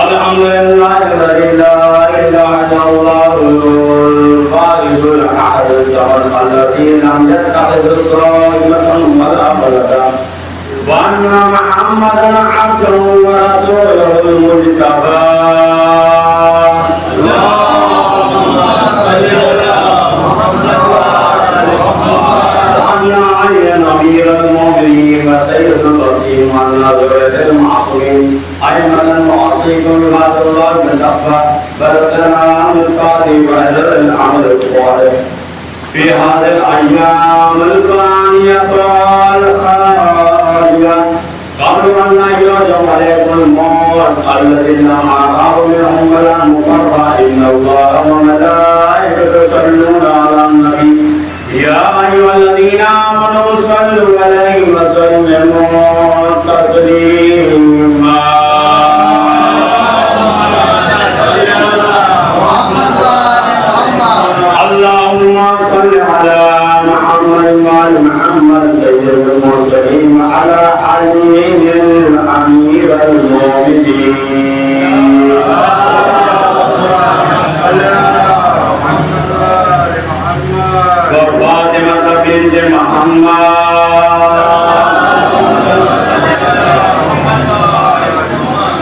الحمد لله الذي لا إله إلا الله الواحد الأحد الصمد الذي لم يتخذ صاحبة ولا ولدا وأن محمدا عبده ورسوله المجتبى اللهم صل على محمد وعلى آل محمد وأن علي أمير المؤمنين وسيد الوصيم والنذرة المعصومين أيمن المعصيك عباد الله بن أخبار بلغنا عن القاضي وعذر العمل الصالح في هذه الأيام الفانية والخالية قبل أن يهجم عليكم الموت الذين معه منهم ولا مفر إن الله وملائكته يصلون على النبي يا أيها الذين آمنوا صلوا عليه وسلموا تسليما اللهم صل على محمد وعلى محمد سيد المرسلين وعلى علي الأمير المؤمنين وفاطمة بنت محمد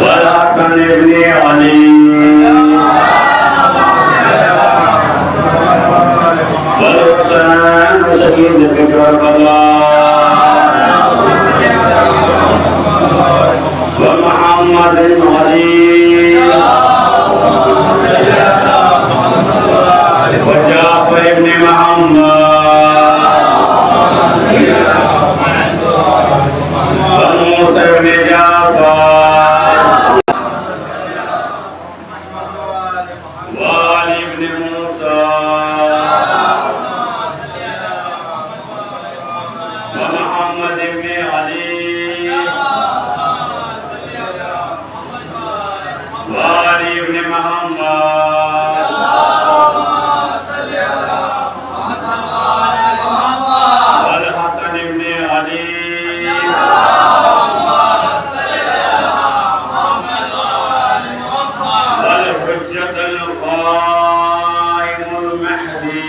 والحسن بن علي والحسين شهيد كربلاء ومحمد علي وجعفر بن محمد وموسى بن جعفر وعلي بن موسى ومحمد بن علي وعلي بن محمد والحسن بن علي والحجة القائم المهدي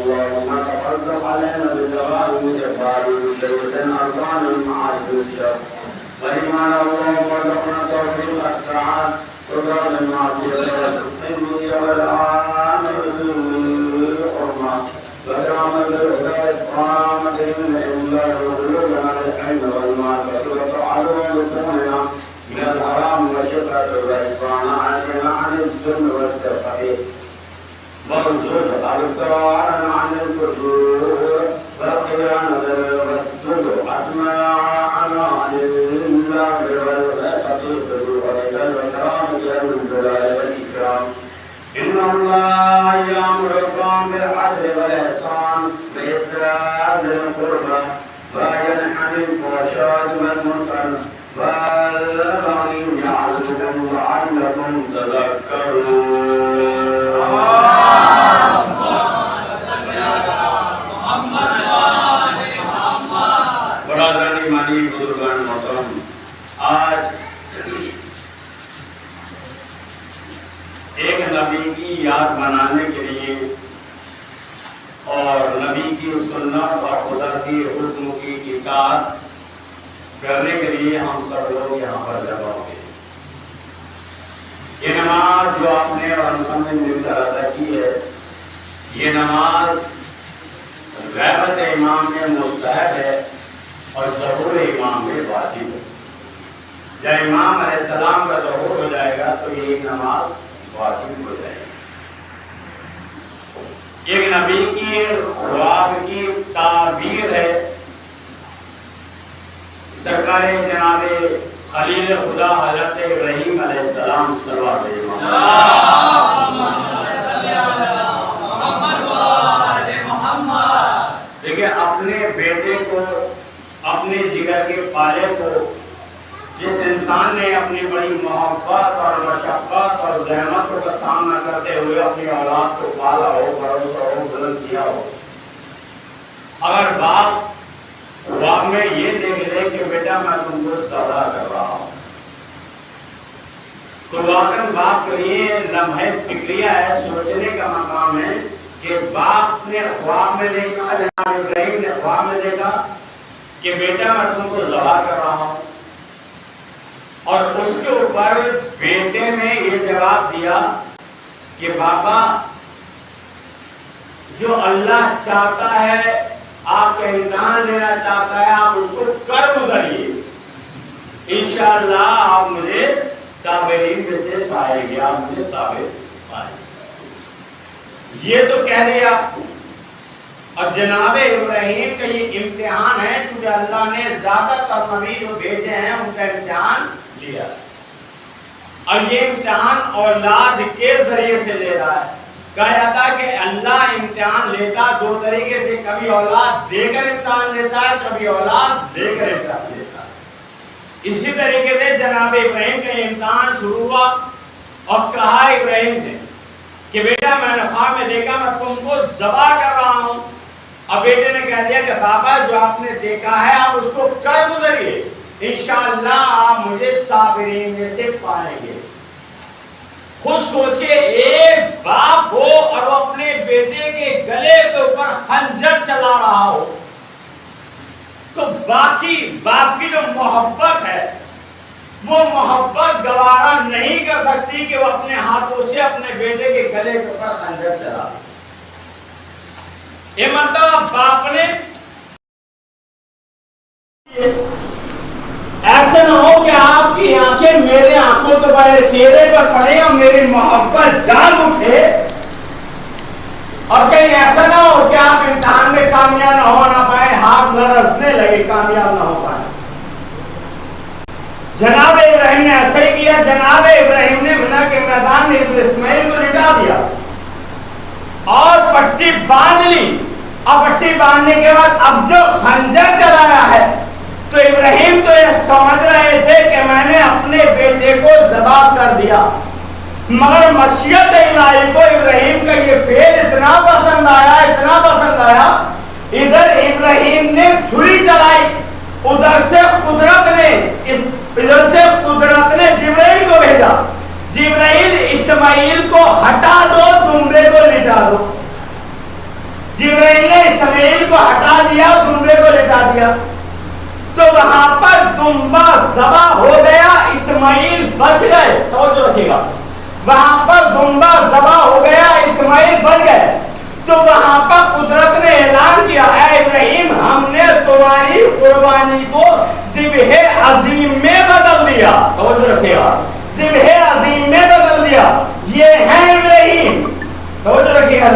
اللهم تفضل علينا بزوال مجبار شيخنا أرضان المعاد الشر وإيمان اللهم وارزقنا توفيق السعاد وزاد المعصية والسلمية والعامل بالحرمة وجعل الهدى إسقامة إلا قلوبنا للعلم والمعرفة وتعالوا بطوننا من الحرام والشقة والإسوان علينا عن الظلم والسفه وارزق أبصارنا عن الكفور والخيانة والسد أسماعنا عن الله والخطيئة والإله والكرام يا ذو الجلال والإكرام إن الله يأمركم بالعدل والإحسان وإيتاء ذي القربى وينهى عن الفحشاء والمنكر والبغي يعظكم لعلكم تذكرون آج ایک نبی کی یاد منانے کے لیے اور نبی کی سنت اور خدا کی حکم کی اطاعت کرنے کے لیے ہم سب لوگ یہاں پر جمع ہوئے. یہ نماز جو آپ نے اور ہم سب نے مل کر ادا کی ہے، یہ نماز غیبت امام میں مستحب ہے اور ظہور امام میں واجب ہے. جب امام علیہ السلام کا ظہور ہو جائے گا تو یہ نماز واجب ہو جائے گی. ایک نبی کی خواب کی تعبیر ہے. سرکار جناب خلیل خدا حضرت ابراہیم علیہ السلام صلوات دیکھیں اپنے بیٹے کو، اپنے جگر کے پالے کو، جس انسان نے اپنی بڑی محبت اور مشقت اور زحمتوں کا سامنا کرتے ہوئے اپنی اولاد کو پالا ہو، پروسا ہو، بلند کیا ہو، میں یہ دیکھ لے کہ بیٹا میں تم کو ذبح کر رہا ہوں، تو واقعاً باپ کے لیے لمحہ فکریہ ہے، سوچنے کا مقام ہے کہ باپ نے خواب میں دیکھا، جناب ابراہیم نے خواب میں دیکھا کہ بیٹا میں تم کو ذبح کر رہا ہوں، اور اس کے اوپر بیٹے نے یہ جواب دیا کہ بابا جو اللہ چاہتا ہے، آپ کا امتحان لینا چاہتا ہے، آپ اس کو کر گزریے، انشاءاللہ آپ مجھے صابرین میں سے پائیں گے، آپ مجھے صابر پائیں گے۔ یہ تو کہہ دیا، اور جناب ابراہیم کا یہ امتحان ہے کیونکہ اللہ نے زیادہ تر نبی جو بھیجے ہیں ان کا امتحان لیا، اور یہ امتحان اولاد کے ذریعے سے لے رہا ہے۔ کہا جاتا کہ اللہ امتحان لیتا دو طریقے سے، کبھی اولاد دے کر امتحان لیتا ہے، کبھی اولاد دے کر امتحان لیتا ہے۔ اسی طریقے سے جناب ابراہیم کا امتحان شروع ہوا، اور کہا ابراہیم نے کہ بیٹا میں نے خواب میں دیکھا میں تم کو ذبح کر رہا ہوں، اور بیٹے نے کہہ دیا کہ بابا جو آپ نے دیکھا ہے آپ اس کو کر گزریے، انشاءاللہ آپ مجھے صابرین میں سے پائیں گے۔ خود سوچے ایک باپ ہو اور وہ اپنے بیٹے کے گلے کے اوپر خنجر چلا رہا ہو، تو باقی باپ کی جو محبت ہے وہ محبت گوارا نہیں کر سکتی کہ وہ اپنے ہاتھوں سے اپنے بیٹے کے گلے کے اوپر خنجر چلا۔ یہ مرتبہ باپ نے ایسا نہ ہو کہ آپ کی آنکھیں میرے آنکھوں کے بڑے چہرے پر پڑے اور میری محبت جان اٹھے، اور کہیں ایسا نہ ہو کہ آپ امتحان میں کامیاب نہ ہو نہ پائے، ہاتھ لرزنے لگے، کامیاب نہ ہو پائے۔ جناب ابراہیم نے ایسا ہی کیا۔ جناب ابراہیم نے منع کے میدان میں ابن اسماعیل کو لٹا دیا اور پٹی باندھ لی، اور پٹی باندھنے کے بعد اب جو خنجر چلایا ہے تو ابراہیم تو یہ سمجھ رہے تھے کہ میں نے اپنے بیٹے کو ذبح کر دیا، مگر مشیت الہی کو ادھر یہ فعل اتنا پسند آیا، ادھر ابراہیم نے چھری چلائی، ادھر سے قدرت نے جبرائیل کو بھیجا، جبرائیل اسماعیل کو ہٹا دو، دمبے کو لٹا دو۔ جبرائیل نے اسماعیل کو ہٹا دیا، دمبے کو لٹا دیا، تو وہاں پر دمبا ذبح ہو گیا، اسماعیل بچ گئے۔ توجہ رکھیے گا، وہاں پر دمبا ذبح ہو گیا، اسماعیل بچ گئے، تو وہاں پر قدرت نے اعلان کیا، اے ابراہیم ہم نے تمہاری قربانی کو ذبح عظیم میں بدل دیا۔ توجہ رکھیے گا، ذبح عظیم میں بدل دیا۔ یہ ہے ابراہیم، توجہ رکھیے گا،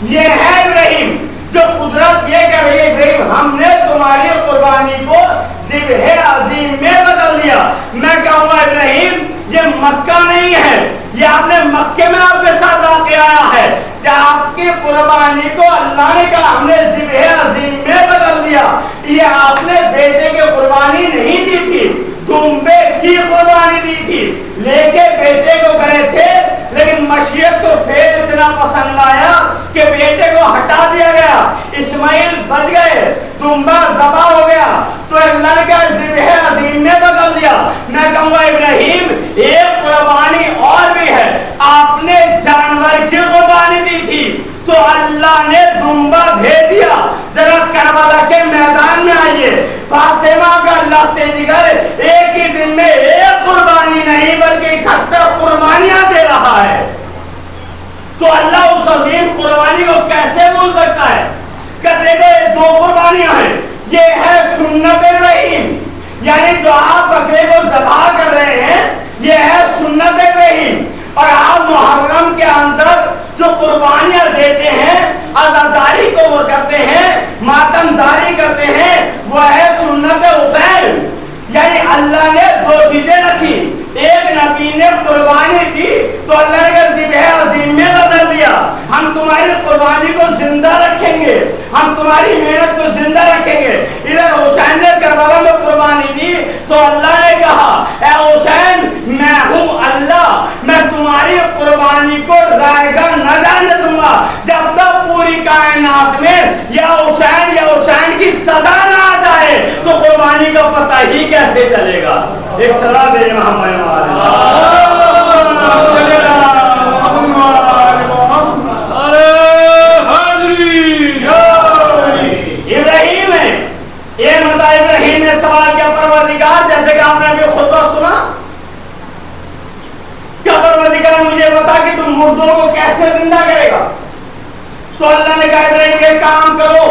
یہ ہے ابراہیم جو قدرت یہ کہہ رہی ہے، ابراہیم ہم نے تمہاری قربانی کو ذبح عظیم میں بدل دیا۔ میں کہوں گا ابراہیم یہ مکہ نہیں ہے، یہ آپ نے مکے میں آپ کے ساتھ واقع آیا ہے کہ آپ کی قربانی کو اللہ نے کہا ہم نے ذبح عظیم میں بدل دیا۔ یہ آپ نے بیٹے کی قربانی نہیں دی تھی، دمبے کی قربانی دی تھی، لے کے بیٹے کو گئے تھے، لیکن مشیت کو فعل اتنا پسند آیا کہ بیٹے کو ہٹا دیا گیا، اسماعیل بچ گئے، دمبا ذبح ہو گیا، تو اللہ نے کہا ذبح عظیم نے بدل دیا۔ میں کہوں گا ابراہیم ایک قربانی اور بھی ہے، آپ نے جانور کی قربانی دی تھی تو اللہ نے دمبا بھیج دیا۔ ذرا کربلا کے میدان میں آئیے، فاطمہ کا لخت جگر ایک ہی دن میں ایک قربانی نہیں بلکہ اکہتر قربانیاں دے رہا ہے، تو اللہ اس عظیم قربانی کو کیسے بھول سکتا ہے؟ کہتے ہیں دو قربانیاں ہیں، یہ ہے سنت ابراہیم، یعنی جو آپ بکرے کو ذبح کر رہے ہیں یہ ہے سنت ابراہیم، اور آپ محرم کے اندر جو قربانیاں دیتے ہیں، عزاداری کو وہ کرتے ہیں، ماتم داری کرتے ہیں، وہ ہے سنت حسین۔ یعنی اللہ نے دو چیزیں رکھی، ایک نبی نے قربانی دی تو اللہ نے کہا ذبح عظیم میں بدل دیا، ہم تمہاری قربانی کو زندہ رکھیں گے، ہم تمہاری محنت کو زندہ رکھیں گے۔ ادھر حسین نے کربلا میں قربانی دی تو اللہ نے کہا اے حسین میں ہوں اللہ، میں تمہاری قربانی کو رائے گاہ نہ جانے دوں گا جب تک پوری کائنات میں یا حسین کی صدا نہ آ جائے۔ تو پانی کا پتہ ہی کیسے چلے گا؟ ایک صلاح دے محمد ابراہیم ہے، یہ مطلب ابراہیم نے سوال کیا پروردگار، جیسے کہ آپ نے ابھی خطبہ سنا، کیا پروردگار مجھے بتا کہ تم مردوں کو کیسے زندہ کرے گا؟ تو اللہ نے کہا ابراہیم کے کام کرو،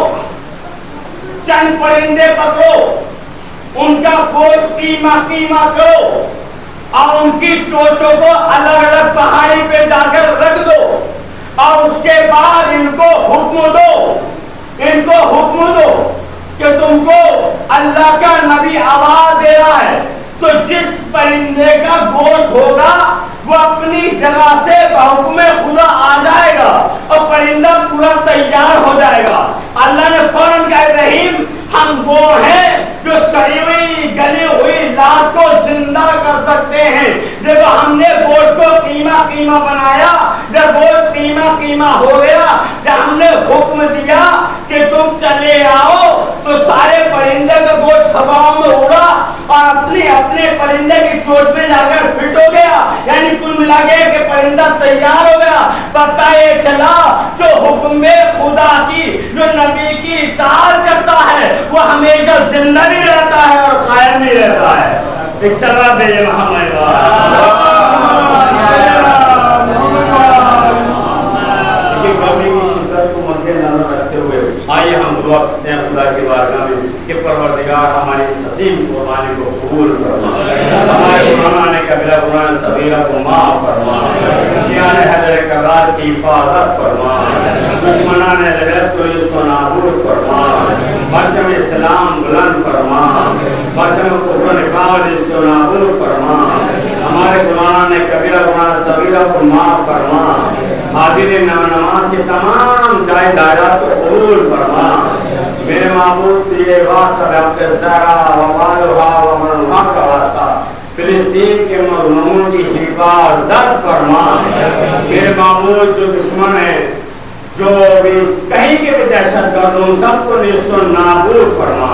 چند پرندے پکڑو، ان کا گوشت قیمہ کرو اور ان کی چوچوں کو الگ الگ پہاڑی پہ جا کر رکھ دو، اور اس کے بعد ان کو حکم دو کہ تم کو اللہ کا نبی آواز دے رہا ہے، تو جس پرندے کا گوشت ہوگا وہ اپنی جگہ سے بحکم خدا آ جائے گا اور پرندہ پورا تیار ہو جائے گا۔ اللہ نے فوراً کہا ابراہیم ہم وہ ہیں جو سڑی ہوئی گلی ہوئی لاش کو زندہ کر سکتے ہیں۔ دیکھو ہم نے گوشت کو قیمہ بنایا، جب گوشت قیمہ ہو گیا، جب ہم نے حکم دیا کہ تم چلے آؤ، تو سارے پرندے کا گوشت ہواؤں میں اڑا اور اپنے پرندے کی چوٹ میں جا کر فٹ ہو گیا، یعنی کل ملا کے کہ پرندہ تیار ہو گیا۔ پتہ یہ چلا جو حکم خدا کی، جو نبی کی اطاعت کرتا ہے وہ ہمیشہ زندہ بھی رہتا ہے اور قائم بھی رہتا ہے۔ ایک سلام بھیجے محمد آئیے ہم دعا کرتے ہیں خدا کی بارگاہ میں کہ پروردگار ہماری اس عظیم قربانی کو قبول فرما، ہمارے گناہوں کبیرہ گناہ صغیرہ کو معاف فرما، شیعان حیدر کرار کی حفاظت فرما، دشمنان لغت کو اس کو نابود فرما، پرچم اسلام بلند فرما، پرچم کفر و نفاق اس کو نابود فرما، ہمارے گناہوں کبیرہ گناہ صغیرہ کو معاف فرما، حاضر نماز کے تمام جائیدادات کو قبول فرما۔ میرے معبود یہ واسطہ ڈاکٹر زہرا وبالہا ومنہا کا واسطہ فلسطین کے مظلوموں کی حفاظت فرما۔ میرے معبود جو دشمن ہے، جو بھی کہیں کے بھی دہشت گردوں، سب کو نیست و نابود فرما۔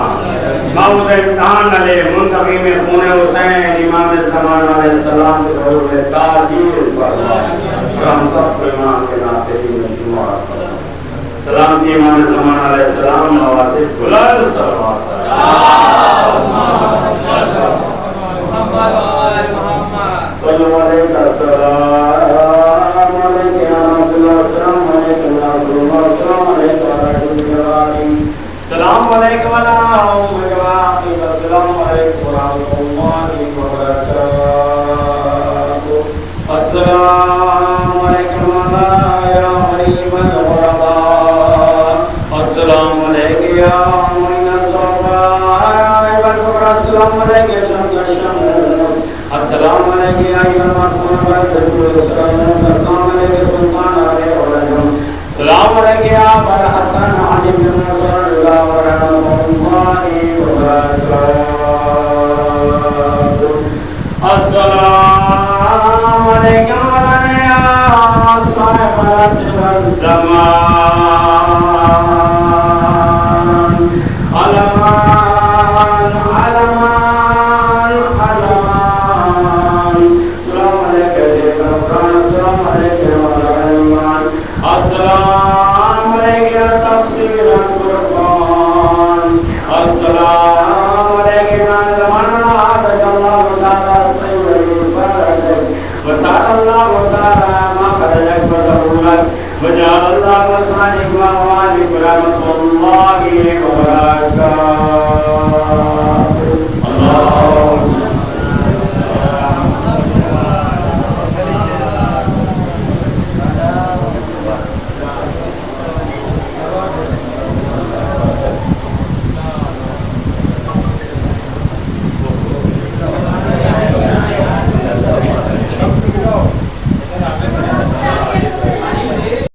معبود امتحان علیہ منتقی میں خون حسین امام زمان علیہ السلام کے ظہور میں تاجیل فرما، اور ہم سب کو امام کے ناصرین میں شمار فرما۔ سلامتی امام زمان علیہ السلام نواز بلند صلوات صلو علیہ السلام علیکم یا رب اللہ السلام علیکم یا رب اللہ السلام علیکم السلام علیکم السلام علیکم ورحمۃ اللہ وبرکاتہ۔ السلام علیکم یا حلیم الغرباء، السلام علیکم یا معین الضعفاء یا عیب الفقراء، السلام علیکم یا شمس الشموس، السلام علیکم یا المرحوم والبدر، السلام علیکم سلطان علیہ السلام علیکم یا